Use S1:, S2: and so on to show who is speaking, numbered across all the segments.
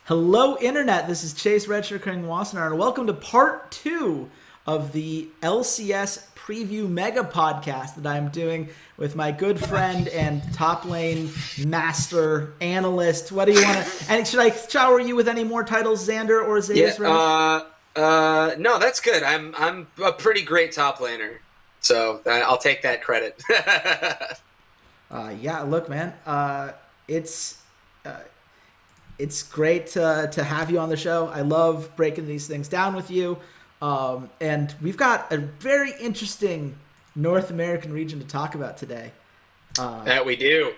S1: Hello, Internet. This is Chase RedShirtKing Wassenar, and welcome to part 2 of the LCS Preview Mega Podcast that I'm doing with my good friend and top lane master analyst. What do you want to... And should I shower you with any more titles, Xander or Orzaidus?
S2: No, that's good. I'm a pretty great top laner, so I'll take that credit.
S1: Yeah, look, man. It's great to have you on the show. I love breaking these things down with you. And we've got a very interesting North American region to talk about today.
S2: That we do.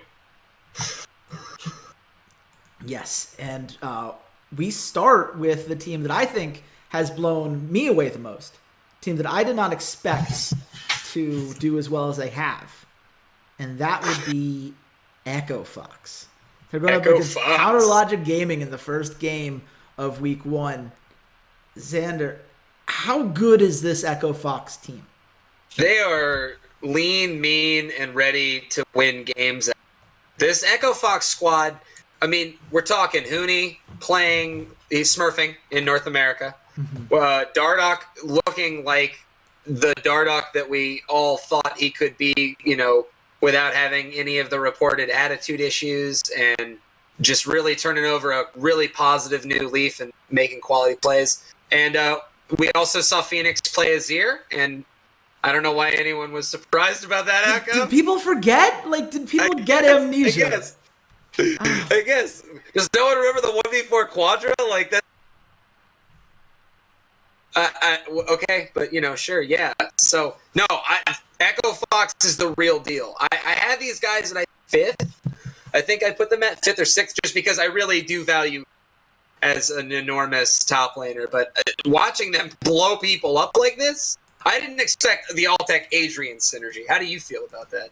S1: Yes, and we start with the team that I think has blown me away the most. Team that I did not expect to do as well as they have. And that would be Echo Fox. They're going up against Counter Logic Gaming in the first game of Week 1. Xander, how good is this Echo Fox team?
S2: They are lean, mean, and ready to win games. This Echo Fox squad, I mean, we're talking Huni playing, he's smurfing in North America. Dardoch looking like the Dardoch that we all thought he could be, without having any of the reported attitude issues, and just really turning over a really positive new leaf and making quality plays. And we also saw Phoenix play Azir, and I don't know why anyone was surprised about that outcome.
S1: Did people forget? Did people get amnesia?
S2: I guess. Does no one remember the 1v4 Quadra? That. Okay, but sure, yeah. So no, Echo Fox is the real deal. I had these guys at fifth. I think I put them at fifth or sixth just because I really do value as an enormous top laner. But watching them blow people up like this, I didn't expect the Altec Adrian synergy. How do you feel about that?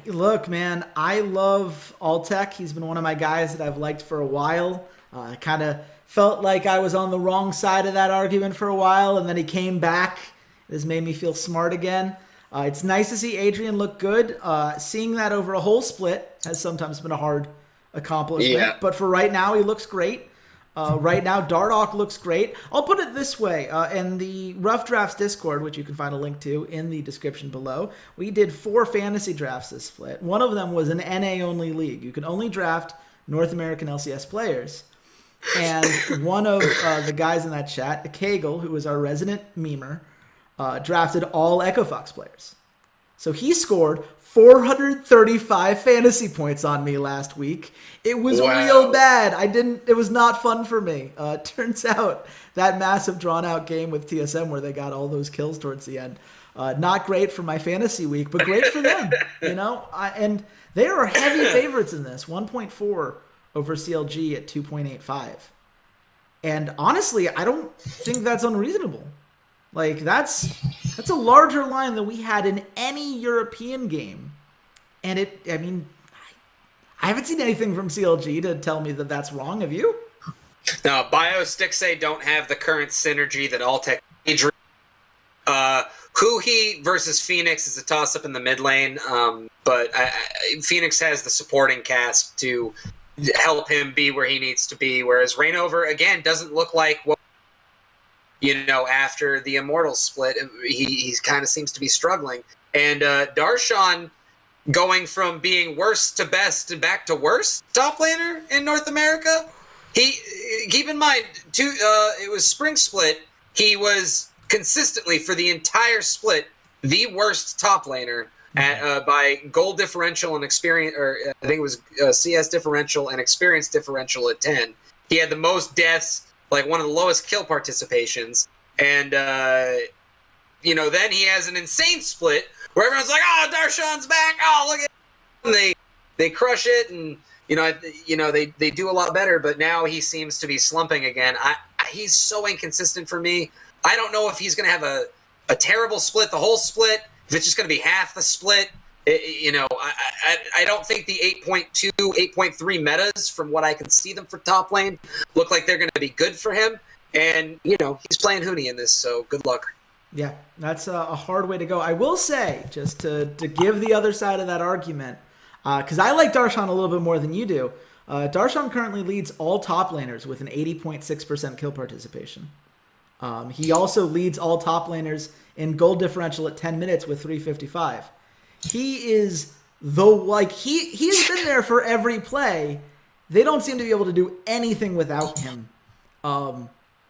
S1: Look, man, I love Altec. He's been one of my guys that I've liked for a while. I kind of felt like I was on the wrong side of that argument for a while, and then he came back. It has made me feel smart again. It's nice to see Adrian look good. Seeing that over a whole split has sometimes been a hard accomplishment. But for right now, he looks great. Right now, Dardoch looks great. I'll put it this way. In the Rough Drafts Discord, which you can find a link to in the description below, we did 4 fantasy drafts this split. One of them was an NA-only league. You can only draft North American LCS players. And one of the guys in that chat, Kegel, who is our resident memer, drafted all Echo Fox players. So he scored 435 fantasy points on me last week. It was real bad. It was not fun for me. Turns out that massive drawn-out game with TSM where they got all those kills towards the end, not great for my fantasy week, but great for them. And they are heavy favorites in this, 1.4 over CLG at 2.85. And honestly, I don't think that's unreasonable. That's a larger line than we had in any European game. And I haven't seen anything from CLG to tell me that that's wrong. Have you?
S2: No, BioStixay don't have the current synergy that Altec Adrian. Huhi versus Phoenix is a toss-up in the mid lane, but Phoenix has the supporting cast to help him be where he needs to be, whereas Reignover, again, doesn't look like what after the Immortals split. He kind of seems to be struggling. And Darshan going from being worst to best and back to worst top laner in North America. Keep in mind, it was spring split. He was consistently, for the entire split, the worst top laner by goal differential and experience, or I think it was CS differential and experience differential at 10. He had the most deaths, one of the lowest kill participations. And, then he has an insane split where everyone's like, oh, Darshan's back. Oh, look at him. And they crush it, and, they do a lot better, but now he seems to be slumping again. He's so inconsistent for me. I don't know if he's going to have a terrible split, the whole split, if it's just going to be half the split. I don't think the 8.2, 8.3 metas, from what I can see them for top lane, look like they're going to be good for him. And, he's playing Huni in this, so good luck.
S1: Yeah, that's a hard way to go. I will say, just to give the other side of that argument, because I like Darshan a little bit more than you do, Darshan currently leads all top laners with an 80.6% kill participation. He also leads all top laners in gold differential at 10 minutes with 355. He is he's been there for every play. They don't seem to be able to do anything without him.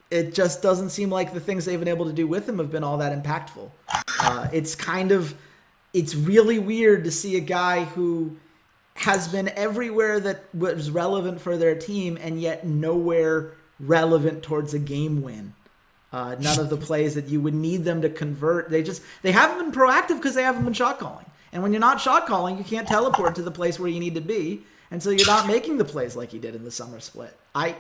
S1: It just doesn't seem like the things they've been able to do with him have been all that impactful. It's really weird to see a guy who has been everywhere that was relevant for their team and yet nowhere relevant towards a game win. None of the plays that you would need them to convert. They haven't been proactive because they haven't been shot calling. And when you're not shot calling, you can't teleport to the place where you need to be. And so you're not making the plays like you did in the summer split. I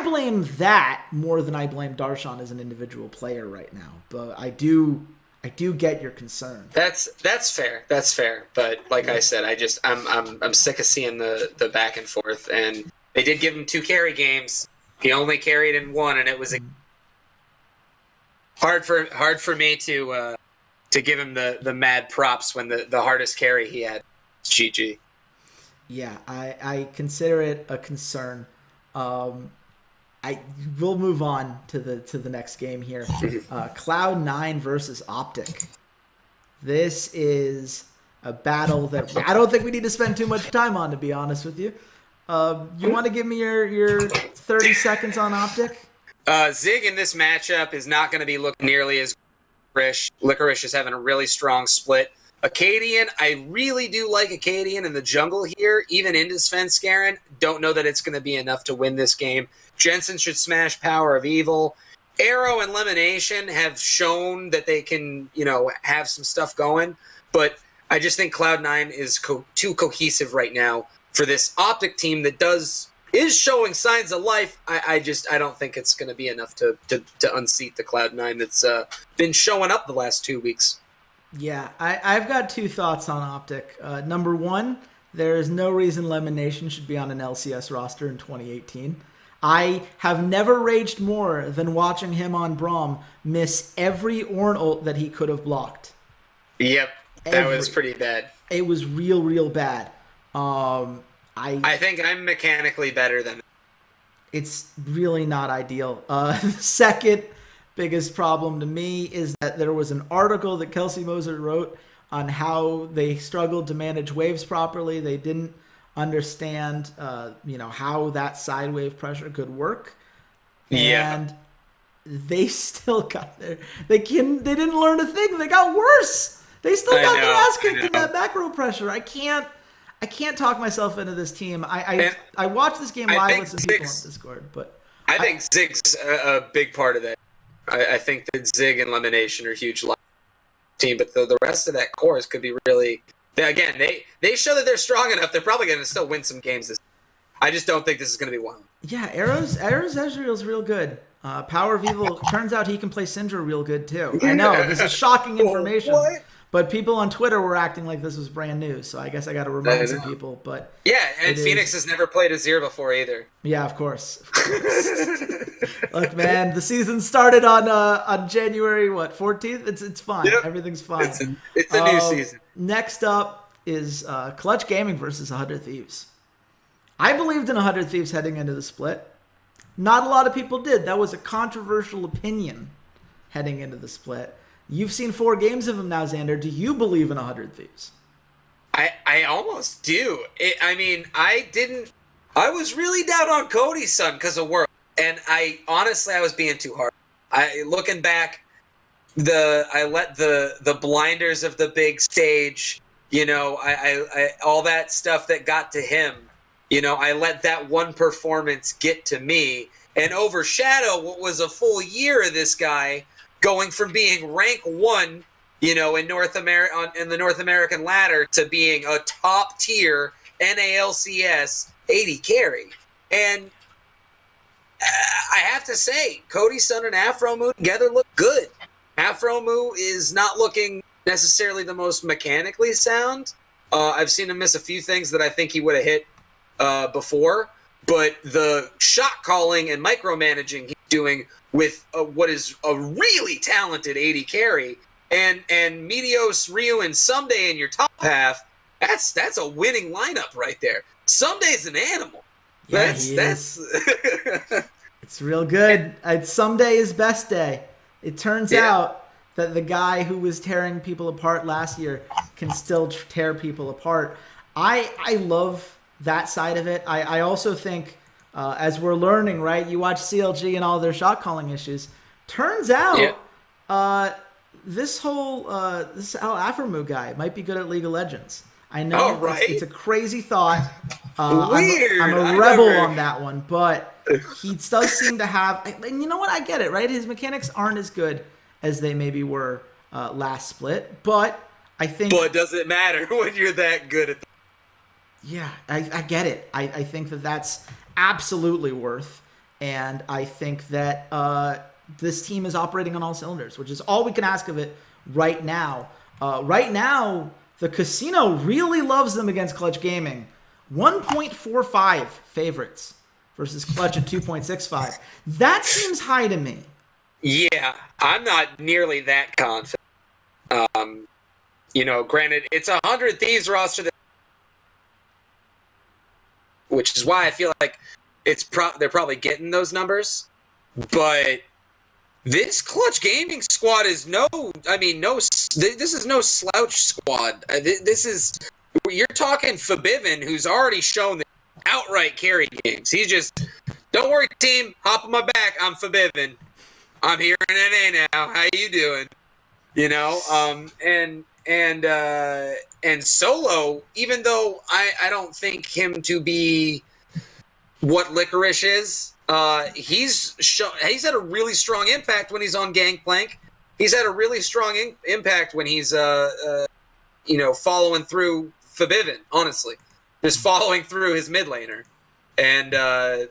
S1: blame that more than I blame Darshan as an individual player right now. But I do get your concern.
S2: That's fair. That's fair. But like I said, I'm sick of seeing the back and forth. And they did give him 2 carry games. He only carried in 1, and it was hard for me to give him the mad props when the hardest carry he had. GG.
S1: Yeah, I consider it a concern. We'll move on to the next game here. Cloud9 versus Optic. This is a battle that I don't think we need to spend too much time on, to be honest with you. You want to give me your 30 seconds on Optic?
S2: Zig in this matchup is not going to be looking nearly as Licorice. Licorice is having a really strong split. Acadian, I really do like Acadian in the jungle here, even into Svenskeren. Don't know that it's going to be enough to win this game. Jensen should smash Power of Evil. Arrow and Lemonation have shown that they can, have some stuff going, but I just think Cloud9 is too cohesive right now for this Optic team that is showing signs of life. I don't think it's going to be enough to unseat the Cloud9 that's been showing up the last 2 weeks.
S1: Yeah, I've got 2 thoughts on Optic. Number 1, there is no reason Lemonation should be on an LCS roster in 2018. I have never raged more than watching him on Braum miss every Ornn ult that he could have blocked.
S2: Yep, that was pretty bad.
S1: It was real bad.
S2: I think I'm mechanically better than him.
S1: It's really not ideal. The second biggest problem to me is that there was an article that Kelsey Moser wrote on how they struggled to manage waves properly. They didn't understand, how that side wave pressure could work.
S2: Yeah.
S1: And they still got there. They didn't learn a thing. They got worse. They still got their ass kicked in that back row pressure. I can't talk myself into this team. I watched this game live with some people on Discord, but
S2: I think Zig's a big part of that. I think that Zig and Lemonation are huge team, but the rest of that chorus could be really. Again, they show that they're strong enough. They're probably going to still win some games. I just don't think this is going to be one.
S1: Yeah, Arrows Ezreal's real good. Power of Evil, turns out he can play Syndra real good too. I know, this is shocking information.
S2: What?
S1: But people on Twitter were acting like this was brand new, so I guess I got to remind some people. But
S2: yeah, and Phoenix has never played Azir before either.
S1: Yeah, of course. Look, man, the season started on January 14th. It's fine. Yep. Everything's fine.
S2: It's a new season.
S1: Next up is Clutch Gaming versus 100 Thieves. I believed in 100 Thieves heading into the split. Not a lot of people did. That was a controversial opinion heading into the split. You've seen 4 games of him now, Xander. Do you believe in 100 Thieves?
S2: I almost do. I was really down on Cody's son because of work. And I was being too hard. Looking back, I let the blinders of the big stage, I all that stuff that got to him, I let that one performance get to me and overshadow what was a full year of this guy going from being rank 1, in North America in the North American ladder to being a top tier NALCS 80 carry. And I have to say, Cody Sun and Afromu together look good. Afromu is not looking necessarily the most mechanically sound. I've seen him miss a few things that I think he would have hit before, but the shot calling and micromanaging he's doing with what is a really talented 80 carry, and Meteos, Ryu, and Someday in your top half, that's a winning lineup right there. Sunday's an animal.
S1: Yeah,
S2: That's
S1: it's real good. It's someday is best day. It turns out that the guy who was tearing people apart last year can still tear people apart. I love that side of it. I also think, as we're learning, right? You watch CLG and all their shot calling issues. Turns out, this whole this Al Afermu guy might be good at League of Legends. I know it's a crazy thought.
S2: Weird.
S1: I'm a rebel on that one, but he does seem to have. And you know what? I get it, right? His mechanics aren't as good as they maybe were last split, but I think.
S2: But does it matter when you're that good at?
S1: Yeah, I get it. I think that that's absolutely worth, and I think that this team is operating on all cylinders, which is all we can ask of it right now. Right now, the casino really loves them against Clutch Gaming. 1.45 favorites versus Clutch at 2.65. That seems high to me.
S2: Yeah, I'm not nearly that confident. Granted, it's a 100 Thieves roster, which is why I feel like they're probably getting those numbers. But this Clutch Gaming squad is this is no slouch squad. You're talking Fabivin, who's already shown that outright carry games. He's just, don't worry, team, hop on my back. I'm Fabivin. I'm here in NA now. How you doing? And Solo, even though I don't think him to be what Licorice is, he's had a really strong impact when he's on Gangplank. He's had a really strong impact when he's following through Fabivin, honestly. Just following through his mid laner. And I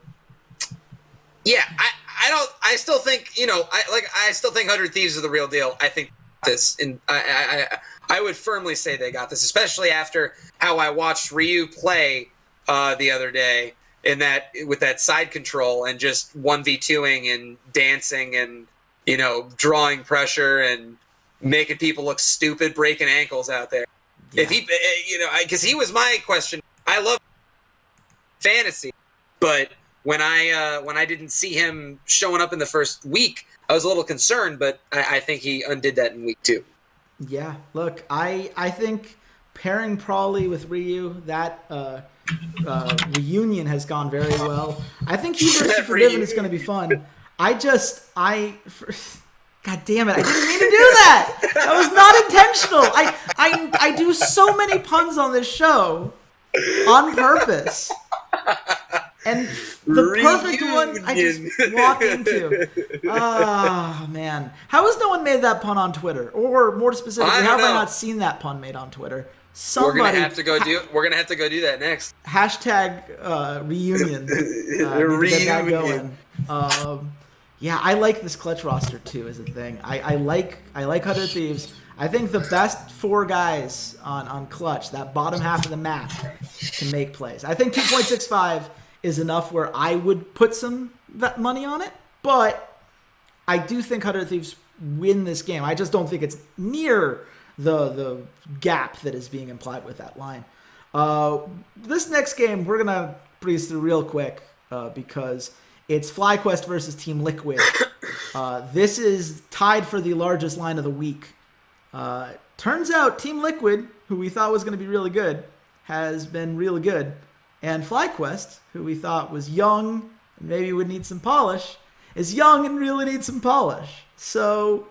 S2: still think 100 Thieves are the real deal. I think this, and I would firmly say they got this, especially after how I watched Ryu play the other day with that side control and just 1v2ing and dancing and drawing pressure and making people look stupid, breaking ankles out there. Yeah. If he, because he was my question. I love fantasy, but when I didn't see him showing up in the first week, I was a little concerned. But I think he undid that in week 2.
S1: Yeah, look, I think pairing Prawley with Ryu, that reunion has gone very well. I think he versus Forbidden is going to be fun. God damn it, I didn't mean to do that! That was not intentional! I do so many puns on this show on purpose. And the perfect one I just walk into. Oh, man. How has no one made that pun on Twitter? Or more specifically, how have I not seen that pun made on Twitter? We're gonna have to go do that next. Hashtag reunion. Reunion. Get that going. Yeah, I like this Clutch roster too as a thing. I like 100 Thieves. I think the best 4 guys on Clutch, that bottom half of the map, can make plays. I think 2.65 is enough where I would put some money on it, but I do think 100 Thieves win this game. I just don't think it's near the gap that is being implied with that line. This next game, we're going to breeze through real quick because it's FlyQuest versus Team Liquid. This is tied for the largest line of the week. Turns out Team Liquid, who we thought was going to be really good, has been really good. And FlyQuest, who we thought was young and maybe would need some polish, is young and really needs some polish. So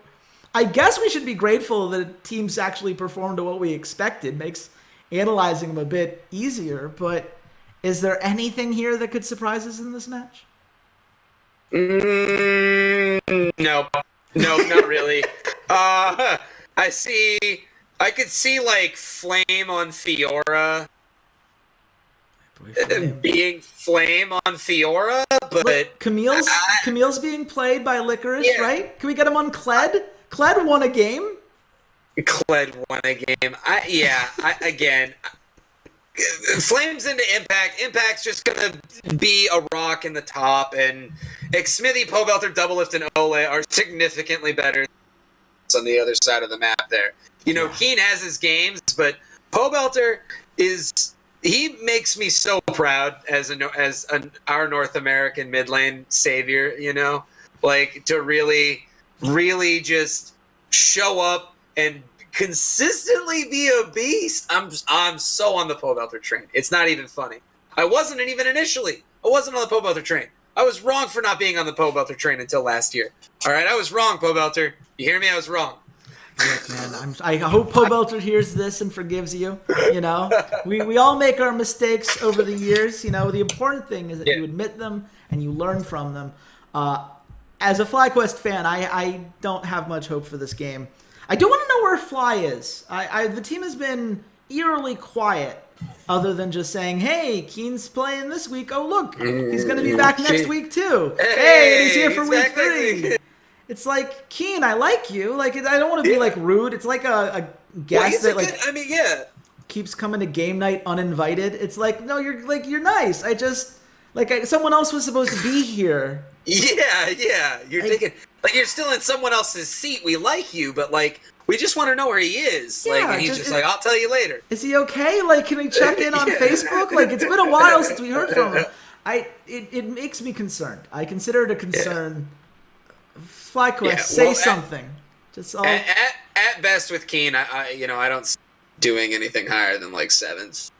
S1: I guess we should be grateful that teams actually performed to what we expected. Makes analyzing them a bit easier. But is there anything here that could surprise us in this match?
S2: No, not really. I could see like Flame on Fiora. Being Flame on Fiora, but
S1: look, Camille's being played by Licorice, right? Can we get him on Kled? Kled won a game. Again, Flame's into Impact. Impact's just gonna be a rock in the top, and Smithy, Pobelter, Double Lift, and Ole are significantly better on the other side of the map there. Keen has his games, but Pobelter he makes me so
S2: proud as our North American mid lane savior, you know, like to really, really just show up and consistently be a beast. I'm so on the Pobelter train. It's not even funny. I wasn't even initially. I wasn't on the Pobelter train. I was wrong for not being on the Pobelter train until last year. All right, I was wrong, Pobelter. You hear me? I was wrong.
S1: Look, man, I hope Pobelter hears this and forgives you. You know, we all make our mistakes over the years. You know, the important thing is that you admit them and you learn from them. As a FlyQuest fan, I don't have much hope for this game. I do want to know where Fly is. The team has been eerily quiet, other than just saying, "Hey, Keen's playing this week. Oh, look, he's going to be back next week too. Hey, and he's here for week 3." It's like, Keen, I like you. Like, I don't want to be like rude. It's like a guest that like keeps coming to game night uninvited. It's like, no, you're nice. I just someone else was supposed to be here.
S2: Yeah. You're thinking like you're still in someone else's seat. We like you, but like we just want to know where he is.
S1: Yeah,
S2: like, and he's just like, I'll tell you later.
S1: Is he okay? Like, can we check in on Facebook? Like, it's been a while since we heard from him. It makes me concerned. I consider it a concern. FlyQuest, say something. Just
S2: at best with Keen, I don't see doing anything higher than like 7th.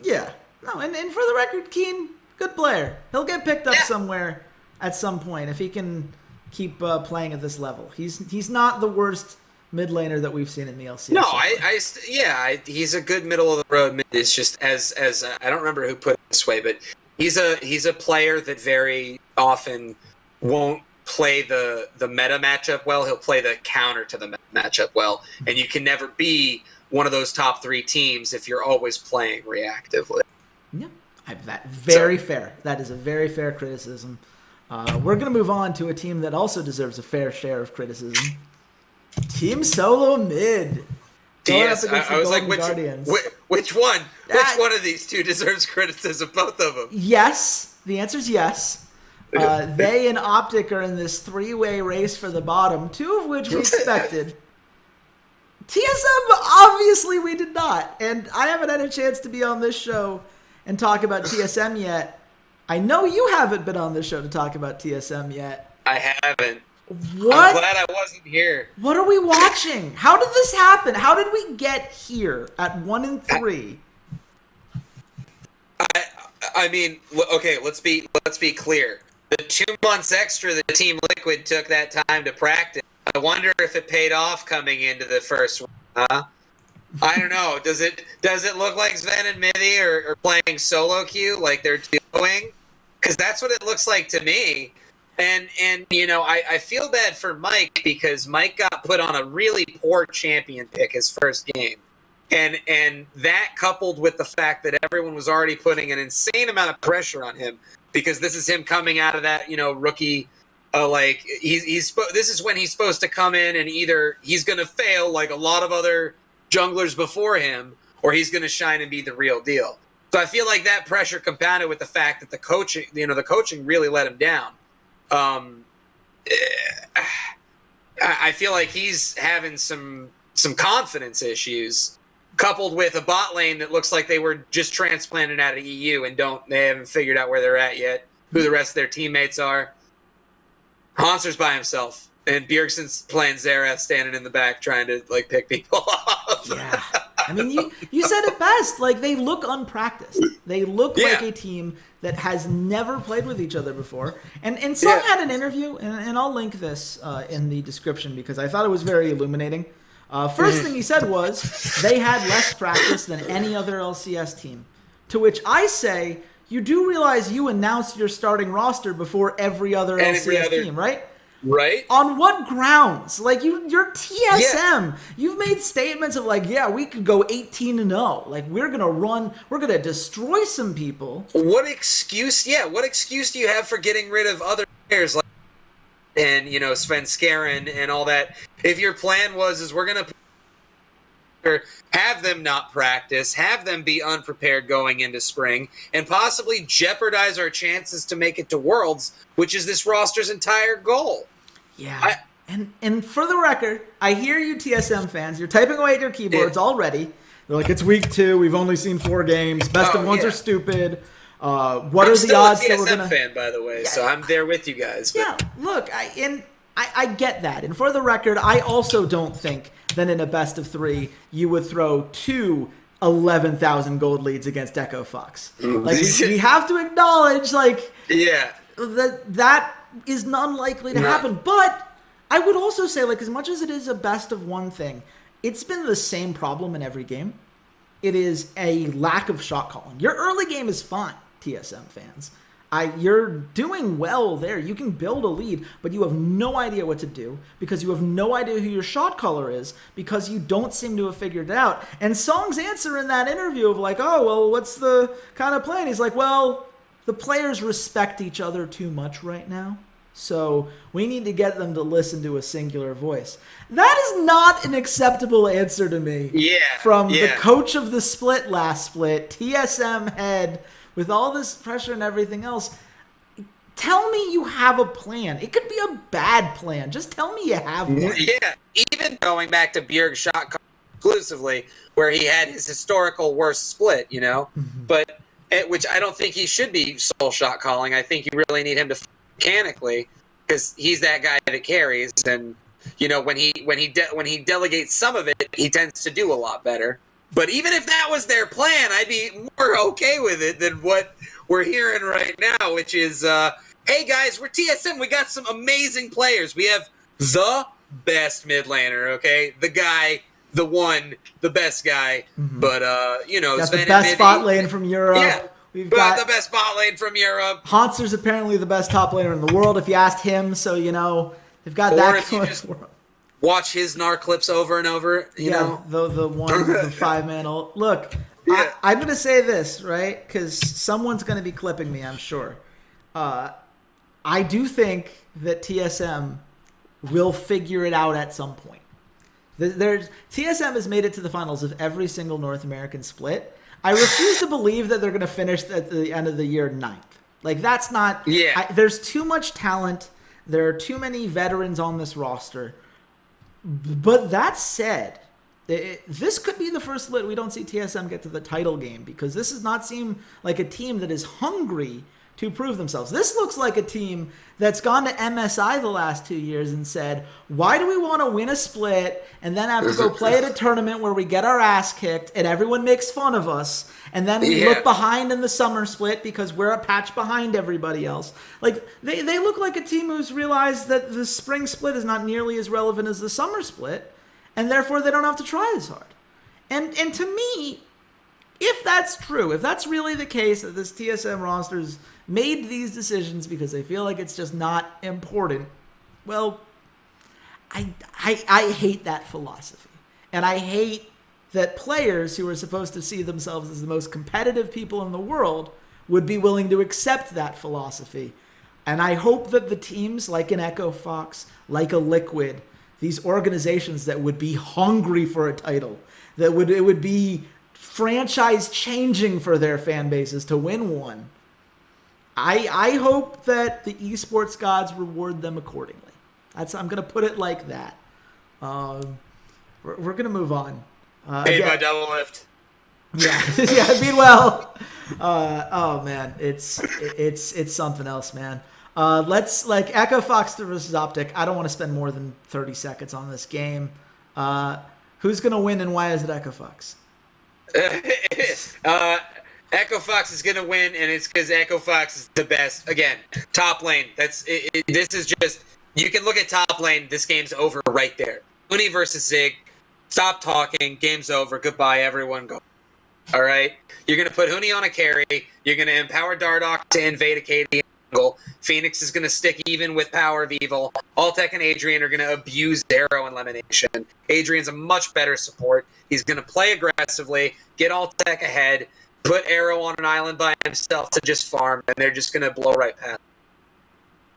S1: Yeah. No, and for the record, Keen, good player. He'll get picked up somewhere at some point if he can keep playing at this level. He's not the worst mid laner that we've seen in the LCS.
S2: No, he's a good middle of the road. It's just as I don't remember who put it this way, but he's a player that very often won't play the meta matchup well. He'll play the counter to the meta matchup well, and you can never be one of those top 3 teams if you're always playing reactively.
S1: Yeah, fair. That is a very fair criticism. We're going to move on to a team that also deserves a fair share of criticism. Team Solo Mid.
S2: Yes, I was like, which one? Which one of these two deserves criticism? Both of them.
S1: Yes. The answer is yes. They and Optic are in this 3-way race for the bottom, 2 of which we expected. TSM, obviously we did not. And I haven't had a chance to be on this show and talk about TSM yet. I know you haven't been on this show to talk about TSM yet.
S2: I haven't.
S1: What?
S2: I'm glad I wasn't here.
S1: What are we watching? How did this happen? How did we get here at 1-3?
S2: I mean, okay, let's be clear. The 2 months extra that Team Liquid took that time to practice, I wonder if it paid off coming into the first one, huh? I don't know. Does it look like Sven and Mithy are playing solo queue like they're doing? Because that's what it looks like to me. And you know, I feel bad for Mike because Mike got put on a really poor champion pick his first game. And that coupled with the fact that everyone was already putting an insane amount of pressure on him because this is him coming out of that, you know, rookie this is when he's supposed to come in and either he's going to fail like a lot of other junglers before him or he's going to shine and be the real deal. So I feel like that pressure compounded with the fact that the coaching really let him down. I feel like he's having some confidence issues coupled with a bot lane that looks like they were just transplanted out of EU and they haven't figured out where they're at yet, who the rest of their teammates are. Hanser's by himself, and Bjergsen's playing Xerath standing in the back trying to like pick people off.
S1: Yeah. I mean, you said it best. Like, they look unpracticed. They look like a team that has never played with each other before. And Sung had an interview, and I'll link this in the description because I thought it was very illuminating. First thing he said was they had less practice than any other LCS team. To which I say, you do realize you announced your starting roster before every other LCS team, right?
S2: Right.
S1: On what grounds? Like, you're TSM. Yeah. You've made statements of like, yeah, we could go 18-0. Like, we're gonna destroy some people.
S2: What excuse? Yeah, what excuse do you have for getting rid of other players like and you know Sven Skaren and all that? If your plan is we're gonna have them not practice, have them be unprepared going into spring, and possibly jeopardize our chances to make it to Worlds, which is this roster's entire goal.
S1: Yeah. And for the record, I hear you TSM fans. You're typing away at your keyboards already. They're like, it's week 2. We've only seen 4 games. Best of ones are stupid. What
S2: I'm
S1: are the
S2: still
S1: odds
S2: a
S1: that we're
S2: TSM
S1: gonna?
S2: fan, by the way, so I'm there with you guys. But
S1: Yeah, look, I get that, and for the record, I also don't think that in a best of three you would throw two 11,000 gold leads against Echo Fox. Like we have to acknowledge like
S2: yeah,
S1: that is unlikely to happen. But I would also say, like, as much as it is a best of one thing, it's been the same problem in every game. It is a lack of shot calling. Your early game is fine, TSM fans. You're doing well there. You can build a lead, but you have no idea what to do because you have no idea who your shot caller is because you don't seem to have figured it out. And Song's answer in that interview of like, oh, well, what's the kind of plan? He's like, well, the players respect each other too much right now. So we need to get them to listen to a singular voice. That is not an acceptable answer to me.
S2: Yeah.
S1: From the coach of the split last split, TSM head, with all this pressure and everything else. Tell me you have a plan. It could be a bad plan. Just tell me you have one.
S2: Yeah. Even going back to Bjerg's shot exclusively, where he had his historical worst split, you know? But which I don't think he should be sole shot calling. I think you really need him to mechanically, because he's that guy that carries, and you know when he delegates some of it, he tends to do a lot better. But even if that was their plan, I'd be more okay with it than what we're hearing right now, which is, hey guys, we're TSM, we got some amazing players. We have the best mid laner, okay, the guy, the one, the best guy. But you know,
S1: got the best spot lane from Europe.
S2: Yeah.
S1: We've got
S2: the best bot lane from Europe.
S1: Hanser's apparently the best top laner in the world, if you asked him. So, you know, they've got that going for him.
S2: Watch his Gnar clips over and over, you know?
S1: The one, the 5-man ult. Look, I'm going to say this, right? Because someone's going to be clipping me, I'm sure. I do think that TSM will figure it out at some point. TSM has made it to the finals of every single North American split. I refuse to believe that they're going to finish at the end of the year 9th. Like, that's not...
S2: Yeah.
S1: There's too much talent. There are too many veterans on this roster. But that said, this could be the first split we don't see TSM get to the title game, because this does not seem like a team that is hungry to prove themselves. This looks like a team that's gone to MSI the last 2 years and said, why do we want to win a split and then have to go play at a tournament where we get our ass kicked and everyone makes fun of us, and then we look behind in the summer split because we're a patch behind everybody else. Like, they look like a team who's realized that the spring split is not nearly as relevant as the summer split, and therefore they don't have to try as hard. And to me, if that's true, if that's really the case, that this TSM roster's made these decisions because they feel like it's just not important, well, I hate that philosophy. And I hate that players who are supposed to see themselves as the most competitive people in the world would be willing to accept that philosophy. And I hope that the teams like an Echo Fox, like a Liquid, these organizations that would be hungry for a title, that it would be franchise changing for their fan bases to win one. I hope that the esports gods reward them accordingly. I'm going to put it like that. We're going to move on.
S2: Paid by double lift.
S1: Yeah, yeah, mean well. Oh man, it's something else, man. Let's like Echo Fox versus Optic. I don't want to spend more than 30 seconds on this game. Who's going to win, and why is it Echo Fox?
S2: Echo Fox is going to win, and it's because Echo Fox is the best. Again, top lane. This is just, you can look at top lane. This game's over right there. Uni versus Zig. Stop talking. Game's over. Goodbye, everyone. Go. All right? You're going to put Huni on a carry. You're going to empower Dardoch to invade a KD angle. Phoenix is going to stick even with Power of Evil. Altec and Adrian are going to abuse Arrow and Elimination. Adrian's a much better support. He's going to play aggressively, get Altec ahead, put Arrow on an island by himself to just farm, and they're just going to blow right past.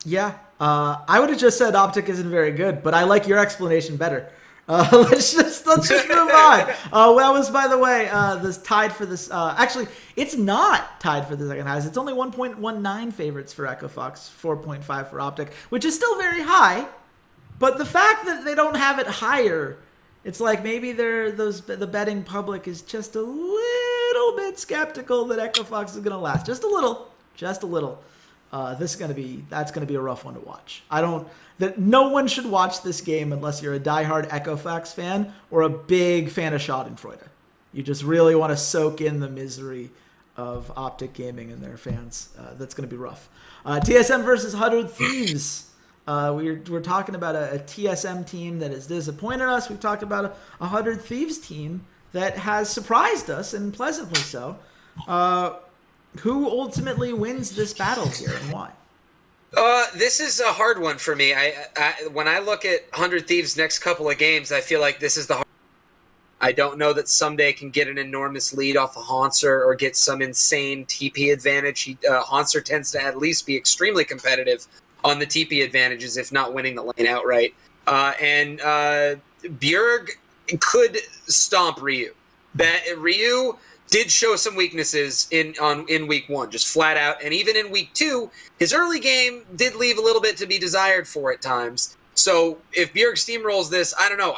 S1: Yeah, I would have just said Optic isn't very good, but I like your explanation better. Let's just move on. That was, by the way, this tied for this. Actually, it's not tied for the second highest. It's only 1.19 favorites for Echo Fox, 4.5 for Optic, which is still very high. But the fact that they don't have it higher, it's like maybe the betting public is just a little little bit skeptical that Echo Fox is going to last. Just a little. That's going to be a rough one to watch. No one should watch this game unless you're a diehard Echo Fox fan or a big fan of Schadenfreude. You just really want to soak in the misery of Optic Gaming and their fans. That's going to be rough. TSM versus 100 Thieves. We're talking about a TSM team that has disappointed us. We've talked about a 100 Thieves team that has surprised us, and pleasantly so. Who ultimately wins this battle here, and why?
S2: This is a hard one for me. When I look at 100 Thieves' next couple of games, I feel like this is the hard. I don't know that someday can get an enormous lead off of Haunser or get some insane TP advantage. Haunser tends to at least be extremely competitive on the TP advantages, if not winning the lane outright. And Bjerg could stomp Ryu. Ryu did show some weaknesses in week 1, just flat out. And even in week 2, his early game did leave a little bit to be desired for at times. So if Bjerg steamrolls this, I don't know.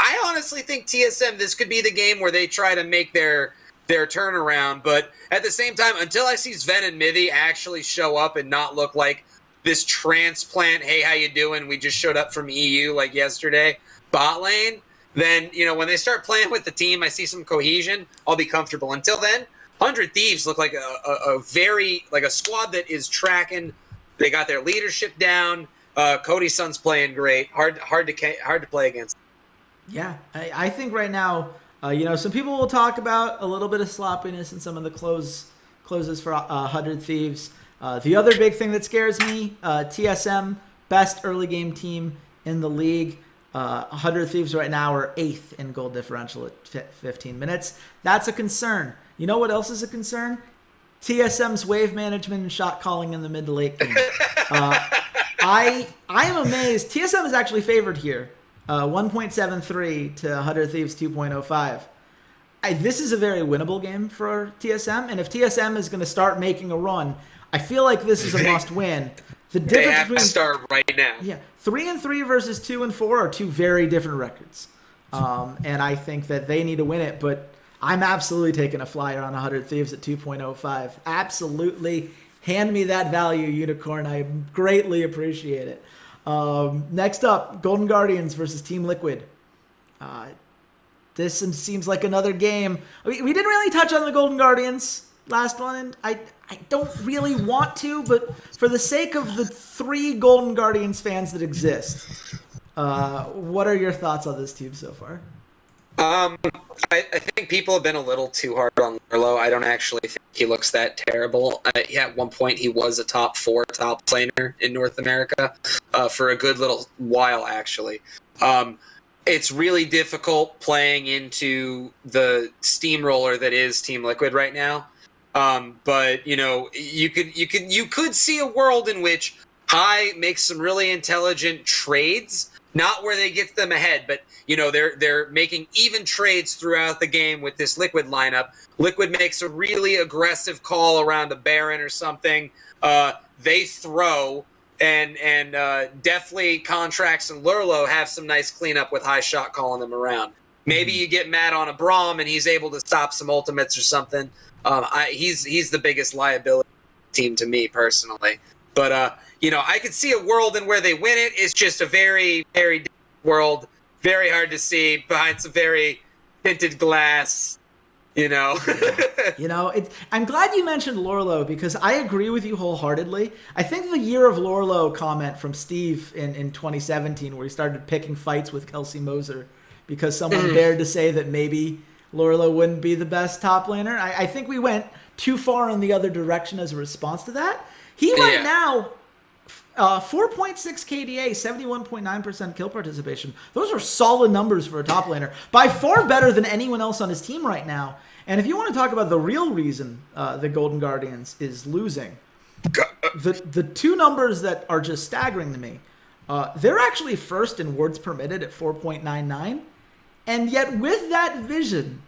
S2: I honestly think TSM, this could be the game where they try to make their turnaround. But at the same time, until I see Sven and Mithy actually show up and not look like this transplant, hey, how you doing? We just showed up from EU like yesterday, bot lane. Then, when they start playing with the team, I see some cohesion, I'll be comfortable. Until then, 100 Thieves look like a squad that is tracking. They got their leadership down. Cody Sun's playing great. Hard to play against.
S1: Yeah, I think right now, some people will talk about a little bit of sloppiness in some of the closes for 100 Thieves. The other big thing that scares me, TSM, best early game team in the league. 100 Thieves right now are 8th in goal differential at 15 minutes. That's a concern. You know what else is a concern? TSM's wave management and shot calling in the mid to late game. I am amazed. TSM is actually favored here. 1.73 to 100 Thieves 2.05. This is a very winnable game for TSM, and if TSM is going to start making a run, I feel like this is a must-win.
S2: They have to start right now.
S1: Yeah, 3-3 versus 2-4 are two very different records, and I think that they need to win it. But I'm absolutely taking a flyer on 100 Thieves at 2.05. Absolutely, hand me that value, Unicorn. I greatly appreciate it. Next up, Golden Guardians versus Team Liquid. This seems like another game. We didn't really touch on the Golden Guardians last one. I don't really want to, but for the sake of the 3 Golden Guardians fans that exist, what are your thoughts on this team so far?
S2: I think people have been a little too hard on Lurlo. I don't actually think he looks that terrible. At one point, he was a top 4 top laner in North America for a good little while, actually. It's really difficult playing into the steamroller that is Team Liquid right now. But you could see a world in which High makes some really intelligent trades, not where they get them ahead, but they're making even trades throughout the game with this Liquid lineup. Liquid makes a really aggressive call around a Baron or something. They throw, and definitely Contracts and Lurlo have some nice cleanup with High shot calling them around. Maybe you get mad on a Braum and he's able to stop some ultimates or something. He's the biggest liability team to me personally. But I could see a world in where they win it. It's just a very, very different world. Very hard to see behind some very tinted glass, I'm
S1: glad you mentioned Lurlo because I agree with you wholeheartedly. I think the year of Lurlo comment from Steve in 2017 where he started picking fights with Kelsey Moser because someone dared to say that maybe Lurlo wouldn't be the best top laner. I think we went too far in the other direction as a response to that. He right now... 4.6 KDA, 71.9% kill participation. Those are solid numbers for a top laner. By far better than anyone else on his team right now. And if you want to talk about the real reason the Golden Guardians is losing, the 2 numbers that are just staggering to me, they're actually first in words permitted at 4.99. And yet with that vision,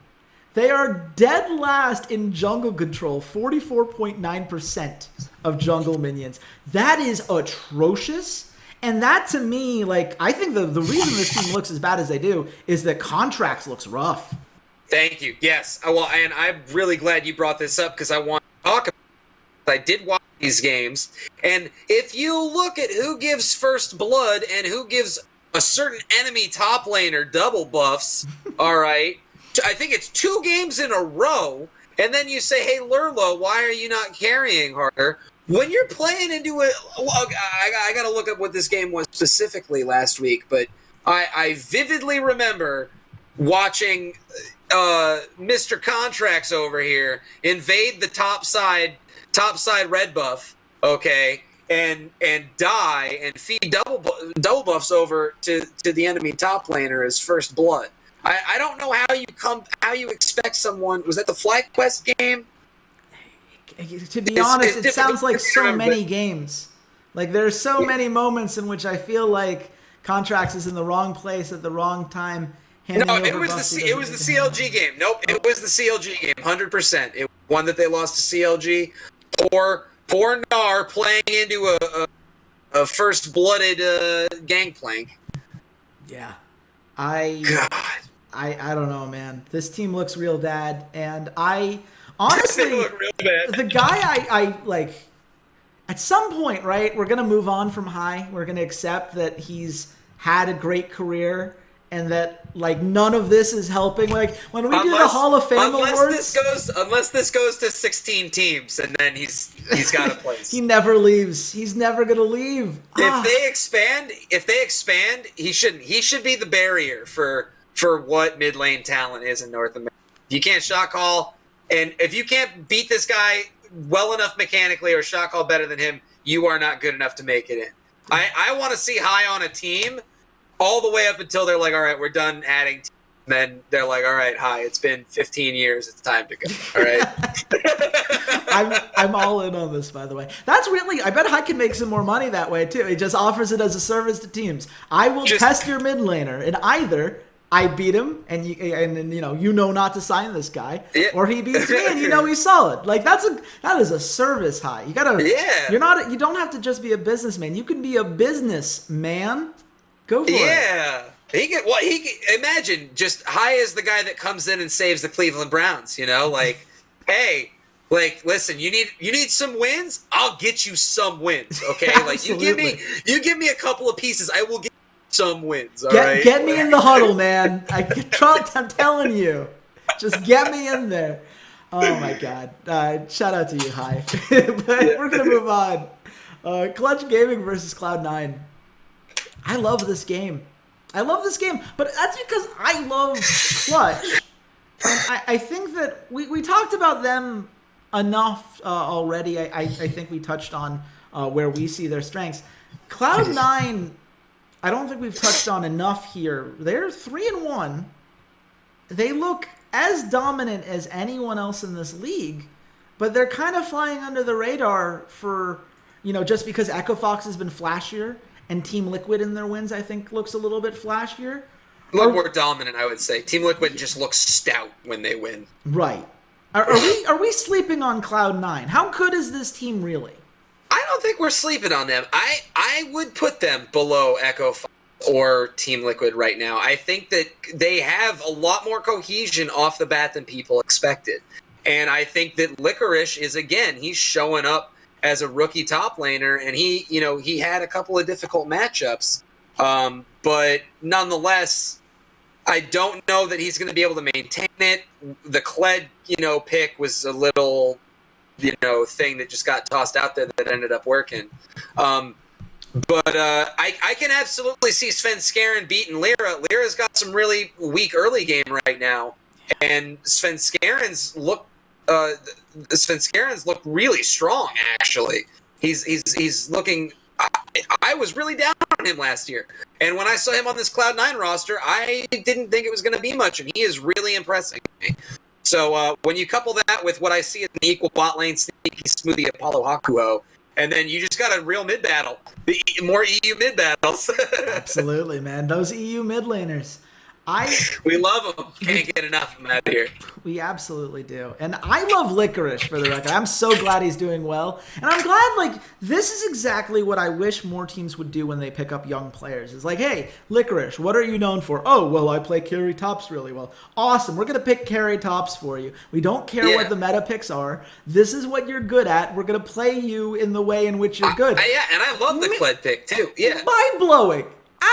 S1: they are dead last in jungle control, 44.9% of jungle minions. That is atrocious. And that to me, I think the reason this team looks as bad as they do is that Contracts looks rough.
S2: Thank you. Yes. Well, and I'm really glad you brought this up because I want to talk about it. I did watch these games, and if you look at who gives first blood and who gives a certain enemy top laner double buffs, all right, I think it's 2 games in a row, and then you say, hey, Lurlo, why are you not carrying harder? When you're playing into it, well, I got to look up what this game was specifically last week, but I vividly remember watching Mr. Contracts over here invade the top side red buff, okay, and die and feed double buffs over to the enemy top laner as first blood. I don't know how you expect someone. Was that the Flight Quest game?
S1: To be honest, it sounds like so many games. Like there's so many moments in which I feel like Contracts is in the wrong place at the wrong time.
S2: No, it was the CLG game. Nope, it was the CLG game. 100%. It was one that they lost to CLG. Poor Gnar playing into a first blooded gangplank.
S1: Yeah,
S2: God.
S1: I don't know, man. This team looks real bad, and I honestly, the guy I like. At some point, right, we're gonna move on from High. We're gonna accept that he's had a great career, and that like none of this is helping. Like when we do the Hall of Fame awards,
S2: unless this goes to 16 teams, and then he's got a place.
S1: He never leaves. He's never gonna leave.
S2: If they expand, he shouldn't. He should be the barrier for what mid lane talent is in North America. You can't shot call, and if you can't beat this guy well enough mechanically or shot call better than him, you are not good enough to make it in. I want to see High on a team all the way up until they're like, all right, we're done adding teams. And then they're like, all right, High, it's been 15 years. It's time to go. All right.
S1: I'm all in on this, by the way. That's really, I bet High can make some more money that way, too. He just offers it as a service to teams. I will test your mid laner, and either I beat him, and you know not to sign this guy, or he beats me, and you know he's solid. Like that is a service, High. You gotta, you don't have to just be a businessman. You can be a businessman. Go for it.
S2: Imagine just High is the guy that comes in and saves the Cleveland Browns. You know, like, hey, listen, you need some wins. I'll get you some wins. Okay, like you give me a couple of pieces. I will get some wins. All right?
S1: Get me in the huddle, man. I'm telling you, just get me in there. Oh my God! Shout out to you, High. But we're gonna move on. Clutch Gaming versus Cloud9. I love this game. But that's because I love Clutch. And I think that we talked about them enough already. I think we touched on where we see their strengths. Cloud9, I don't think we've touched on enough here. They're 3-1. They look as dominant as anyone else in this league, but they're kind of flying under the radar for, just because Echo Fox has been flashier. And Team Liquid in their wins, I think, looks a little bit flashier.
S2: A little more dominant, I would say. Team Liquid just looks stout when they win.
S1: Right. Are we sleeping on Cloud9? How good is this team really?
S2: I don't think we're sleeping on them. I would put them below Echo Fox or Team Liquid right now. I think that they have a lot more cohesion off the bat than people expected. And I think that Licorice is, again, he's showing up as a rookie top laner, and he had a couple of difficult matchups, but nonetheless, I don't know that he's going to be able to maintain it. The Kled, pick was a little, thing that just got tossed out there that ended up working. But I can absolutely see Svenskeren beating Lyra. Lyra's got some really weak early game right now, and Svenskeren's look really strong, actually. He's looking... I was really down on him last year. And when I saw him on this Cloud9 roster, I didn't think it was going to be much, and he is really impressing me. So when you couple that with what I see as an equal bot lane sneaky smoothie Apollo Hakuo, and then you just got a real mid battle. More EU mid battles.
S1: Absolutely, man. Those EU mid laners.
S2: We love him. Can't get enough of him out here.
S1: We absolutely do. And I love Licorice, for the record. I'm so glad he's doing well. And I'm glad, like, this is exactly what I wish more teams would do when they pick up young players. It's like, hey, Licorice, what are you known for? Oh, well, I play carry tops really well. Awesome. We're going to pick carry tops for you. We don't care what the meta picks are. This is what you're good at. We're going to play you in the way in which you're good.
S2: Yeah, and I love the Kled pick, too. Yeah.
S1: Mind-blowing.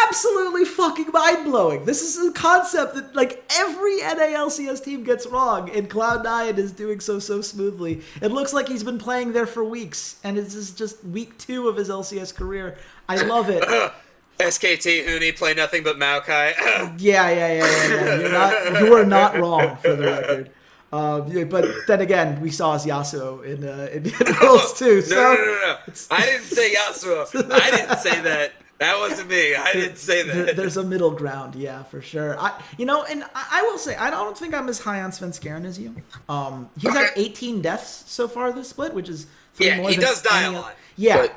S1: Absolutely fucking mind-blowing. This is a concept that, like, every NALCS team gets wrong, and Cloud9 is doing so smoothly. It looks like he's been playing there for weeks, and this is just week 2 of his LCS career. I love it.
S2: SKT Uni play nothing but Maokai.
S1: Yeah. You are not wrong, for the record. But then again, we saw his Yasuo in Worlds too.
S2: No. I didn't say Yasuo. I didn't say that. That wasn't me. I didn't say that.
S1: There's a middle ground, yeah, for sure. I will say, I don't think I'm as high on Svenskeren as you. He's had 18 deaths so far this split, which is 3 more
S2: he
S1: than
S2: does die a lot.
S1: Yeah,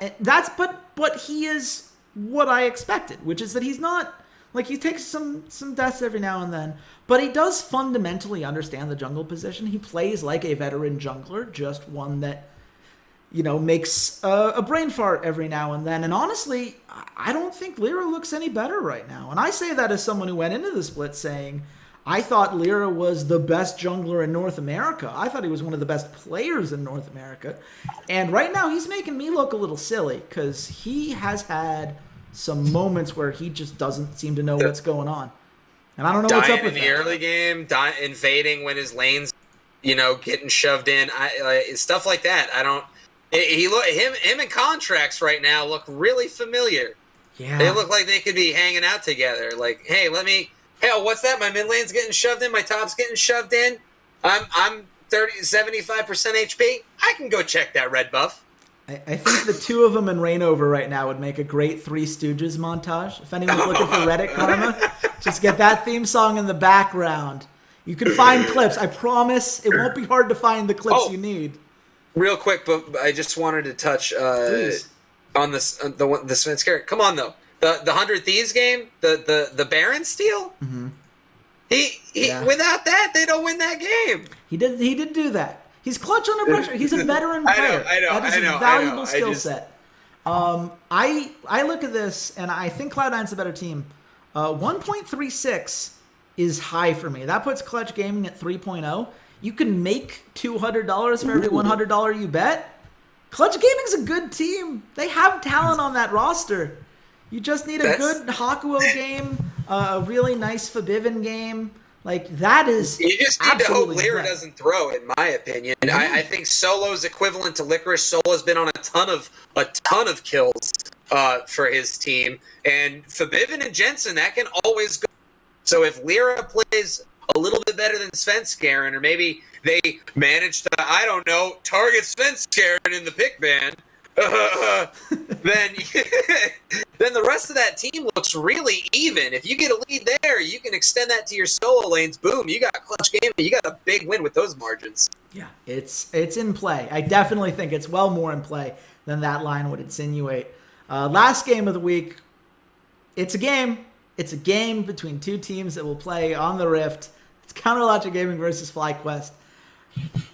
S1: but he is what I expected, which is that he's not, like, he takes some deaths every now and then, but he does fundamentally understand the jungle position. He plays like a veteran jungler, just one that, makes a brain fart every now and then. And honestly, I don't think Lyra looks any better right now. And I say that as someone who went into the split saying, I thought Lyra was the best jungler in North America. I thought he was one of the best players in North America. And right now, he's making me look a little silly, because he has had some moments where he just doesn't seem to know what's going on. And I don't know what's up with
S2: in the early game, invading when his lane's, getting shoved in. Stuff like that. I don't... Him and Contracts right now look really familiar. Yeah, they look like they could be hanging out together. Like, hey, what's that? My mid lane's getting shoved in. My top's getting shoved in. I'm 75% HP. I can go check that red buff.
S1: I think the two of them in Reignover right now would make a great Three Stooges montage. If anyone's looking for Reddit karma, just get that theme song in the background. You can find clips. I promise it won't be hard to find the clips you need.
S2: Real quick, but I just wanted to touch on this the Svenskeren. Come on though, the 100 Thieves game, the Baron steal. Mm-hmm. He without that they don't win that game.
S1: He did do that. He's clutch under pressure. He's a veteran player.
S2: I know.
S1: That is a valuable skill set. I look at this and I think Cloud9's a better team. 1.36 is high for me. That puts Clutch Gaming at 3.0. You can make $200 for every $100 you bet. Clutch Gaming's a good team. They have talent on that roster. You just need a good Hakuo game, a really nice Forbidden game. Like, that is
S2: you just need to hope Lyra doesn't throw, in my opinion. I think Solo's equivalent to Licorice. Solo's been on a ton of kills for his team. And Forbidden and Jensen, that can always go. So if Lyra plays a little bit better than Svenskeren, or maybe they manage to, I don't know, target Svenskeren in the pick ban, then the rest of that team looks really even. If you get a lead there, you can extend that to your solo lanes. Boom, you got Clutch Gaming. You got a big win with those margins.
S1: Yeah, it's in play. I definitely think it's well more in play than that line would insinuate. Last game of the week, it's a game. It's a game between two teams that will play on the Rift. It's Counterlogic Gaming versus FlyQuest.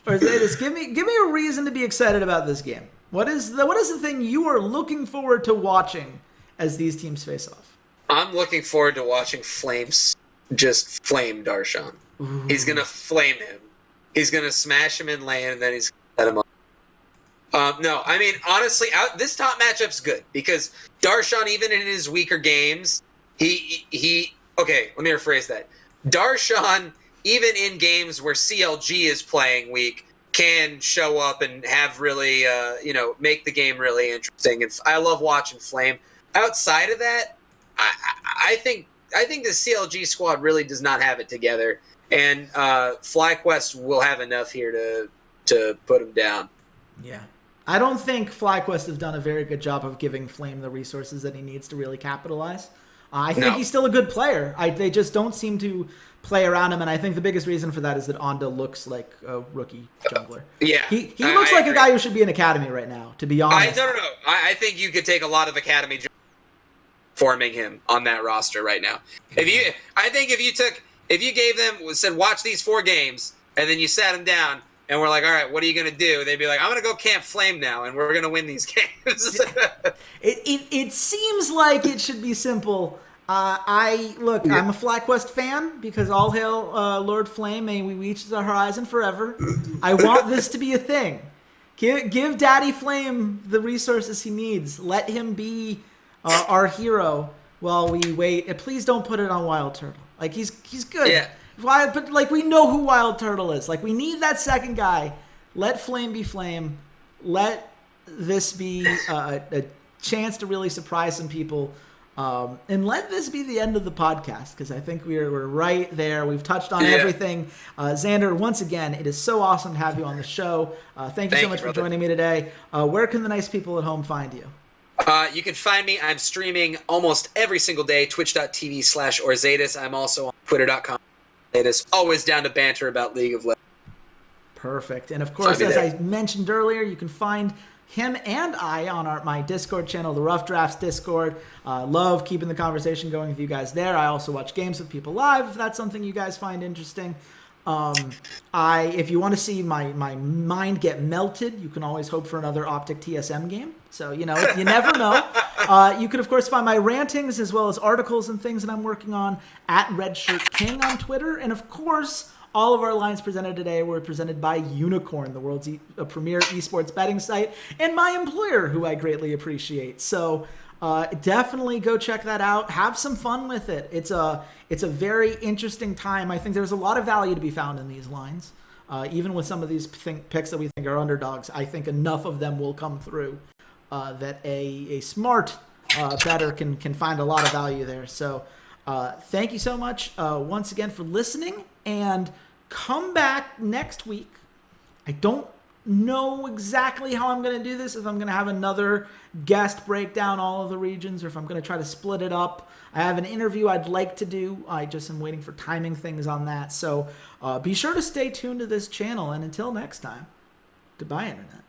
S1: Orzaidus, give me a reason to be excited about this game. What is the thing you are looking forward to watching as these teams face off?
S2: I'm looking forward to watching Flames just flame Darshan. Ooh. He's gonna flame him. He's gonna smash him in lane, and then he's gonna let him up. No, I mean honestly, this top matchup's good because Darshan, even in his weaker games, he okay. Let me rephrase that. Darshan, even in games where CLG is playing weak, can show up and have really, make the game really interesting. And I love watching Flame. Outside of that, I think the CLG squad really does not have it together, and FlyQuest will have enough here to put him down.
S1: Yeah. I don't think FlyQuest have done a very good job of giving Flame the resources that he needs to really capitalize. I think he's still a good player. They just don't seem to play around him, and I think the biggest reason for that is that Onda looks like a rookie jungler.
S2: Yeah.
S1: He looks like a guy who should be in Academy right now, to be honest.
S2: No. I think you could take a lot of Academy forming him on that roster right now. If you gave them, said, watch these 4 games, and then you sat them down, and we're like, all right, what are you going to do? They'd be like, I'm going to go Camp Flame now, and we're going to win these games.
S1: It seems like it should be simple. I'm a FlyQuest fan because all hail Lord Flame, may we reach the horizon forever. I want this to be a thing. Give Daddy Flame the resources he needs. Let him be our hero while we wait. And please don't put it on Wild Turtle. Like, he's good.
S2: Yeah.
S1: But, like, we know who Wild Turtle is. Like, we need that second guy. Let Flame be Flame. Let this be a chance to really surprise some people. And let this be the end of the podcast, because I think we're right there. We've touched on everything. Xander, once again, it is so awesome to have you on the show. Thank you so much for joining me today. Where can the nice people at home find you?
S2: You can find me. I'm streaming almost every single day, twitch.tv/Orzaidus. I'm also on twitter.com. Always down to banter about League of Legends.
S1: Perfect. And of course, as I mentioned earlier, you can find him and I on my Discord channel, the Rough Drafts Discord. Love keeping the conversation going with you guys there. I also watch games with people live if that's something you guys find interesting. If you want to see my mind get melted, you can always hope for another Optic TSM game. So, you never know. You can, of course, find my rantings as well as articles and things that I'm working on at RedShirtKing on Twitter. And, of course, all of our lines presented today were presented by Unicorn, the world's premier esports betting site, and my employer, who I greatly appreciate. So definitely go check that out. Have some fun with it. It's a very interesting time. I think there's a lot of value to be found in these lines. Even with some of these picks that we think are underdogs, I think enough of them will come through that a smart bettor can find a lot of value there. So thank you so much once again for listening, and come back next week. I don't know exactly how I'm going to do this, if I'm going to have another guest break down all of the regions or if I'm going to try to split it up. I have an interview I'd like to do. I just am waiting for timing things on that. So be sure to stay tuned to this channel, and until next time, goodbye, Internet.